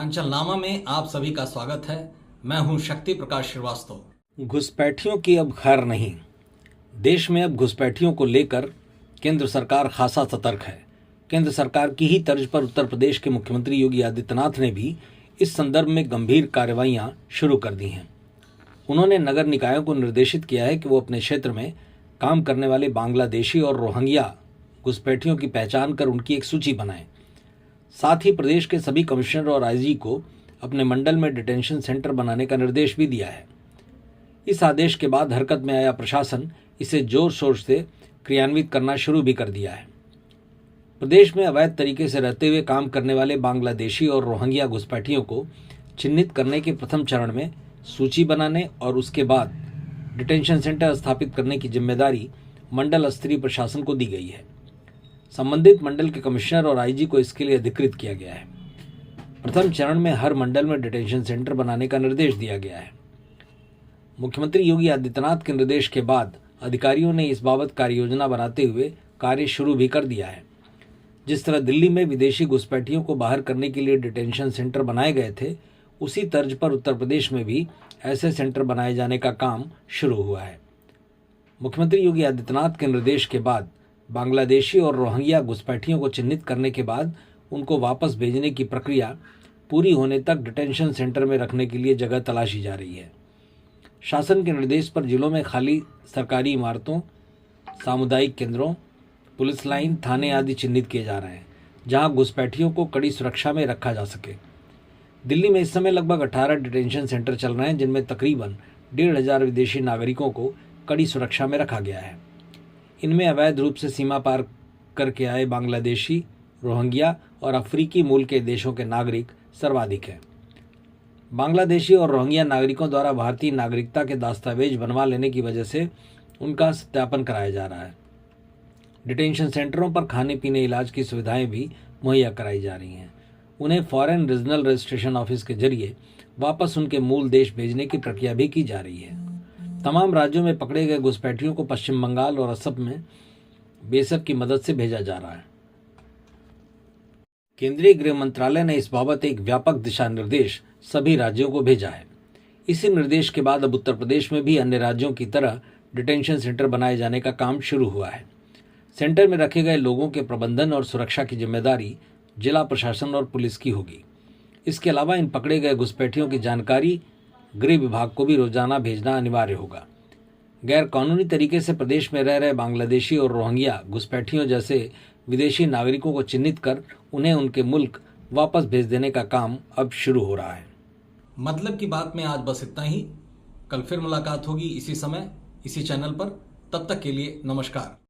अंचलनामा में आप सभी का स्वागत है। मैं हूं शक्ति प्रकाश श्रीवास्तव। घुसपैठियों की अब खैर नहीं। देश में अब घुसपैठियों को लेकर केंद्र सरकार खासा सतर्क है। केंद्र सरकार की ही तर्ज पर उत्तर प्रदेश के मुख्यमंत्री योगी आदित्यनाथ ने भी इस संदर्भ में गंभीर कार्रवाइयां शुरू कर दी हैं। उन्होंने नगर निकायों को निर्देशित किया है कि वो अपने क्षेत्र में काम करने वाले बांग्लादेशी और रोहिंग्या घुसपैठियों की पहचान कर उनकी एक सूची बनाएं। साथ ही प्रदेश के सभी कमिश्नर और आईजी को अपने मंडल में डिटेंशन सेंटर बनाने का निर्देश भी दिया है। इस आदेश के बाद हरकत में आया प्रशासन इसे जोर शोर से क्रियान्वित करना शुरू भी कर दिया है। प्रदेश में अवैध तरीके से रहते हुए काम करने वाले बांग्लादेशी और रोहिंग्या घुसपैठियों को चिन्हित करने के प्रथम चरण में सूची बनाने और उसके बाद डिटेंशन सेंटर स्थापित करने की जिम्मेदारी मंडल स्तरीय प्रशासन को दी गई है। संबंधित मंडल के कमिश्नर और आईजी को इसके लिए अधिकृत किया गया है। प्रथम चरण में हर मंडल में डिटेंशन सेंटर बनाने का निर्देश दिया गया है। मुख्यमंत्री योगी आदित्यनाथ के निर्देश के बाद अधिकारियों ने इस बाबत कार्ययोजना बनाते हुए कार्य शुरू भी कर दिया है। जिस तरह दिल्ली में विदेशी घुसपैठियों को बाहर करने के लिए डिटेंशन सेंटर बनाए गए थे, उसी तर्ज पर उत्तर प्रदेश में भी ऐसे सेंटर बनाए जाने का काम शुरू हुआ है। मुख्यमंत्री योगी आदित्यनाथ के निर्देश के बाद बांग्लादेशी और रोहिंग्या घुसपैठियों को चिन्हित करने के बाद उनको वापस भेजने की प्रक्रिया पूरी होने तक डिटेंशन सेंटर में रखने के लिए जगह तलाशी जा रही है। शासन के निर्देश पर जिलों में खाली सरकारी इमारतों, सामुदायिक केंद्रों, पुलिस लाइन, थाने आदि चिन्हित किए जा रहे हैं, जहां घुसपैठियों को कड़ी सुरक्षा में रखा जा सके। दिल्ली में इस समय लगभग 18 डिटेंशन सेंटर चल रहे हैं, जिनमें तकरीबन 1,500 विदेशी नागरिकों को कड़ी सुरक्षा में रखा गया है। इनमें अवैध रूप से सीमा पार करके आए बांग्लादेशी, रोहिंग्या और अफ्रीकी मूल के देशों के नागरिक सर्वाधिक हैं। बांग्लादेशी और रोहिंग्या नागरिकों द्वारा भारतीय नागरिकता के दस्तावेज बनवा लेने की वजह से उनका सत्यापन कराया जा रहा है। डिटेंशन सेंटरों पर खाने पीने, इलाज की सुविधाएं भी मुहैया कराई जा रही हैं। उन्हें फॉरेन रीजनल रजिस्ट्रेशन ऑफिस के जरिए वापस उनके मूल देश भेजने की प्रक्रिया भी की जा रही है। तमाम राज्यों में पकड़े गए घुसपैठियों को पश्चिम बंगाल और असम में बेसब की मदद से भेजा जा रहा है। केंद्रीय गृह मंत्रालय ने इस बाबत एक व्यापक दिशा निर्देश सभी राज्यों को भेजा है। इसी निर्देश के बाद अब उत्तर प्रदेश में भी अन्य राज्यों की तरह डिटेंशन सेंटर बनाए जाने का काम शुरू हुआ है। सेंटर में रखे गए लोगों के प्रबंधन और सुरक्षा की जिम्मेदारी जिला प्रशासन और पुलिस की होगी। इसके अलावा इन पकड़े गए घुसपैठियों की जानकारी गृह विभाग को भी रोजाना भेजना अनिवार्य होगा। गैर कानूनी तरीके से प्रदेश में रह रहे बांग्लादेशी और रोहिंग्या घुसपैठियों जैसे विदेशी नागरिकों को चिन्हित कर उन्हें उनके मुल्क वापस भेज देने का काम अब शुरू हो रहा है। मतलब की बात में आज बस इतना ही। कल फिर मुलाकात होगी इसी समय, इसी चैनल पर। तब तक के लिए नमस्कार।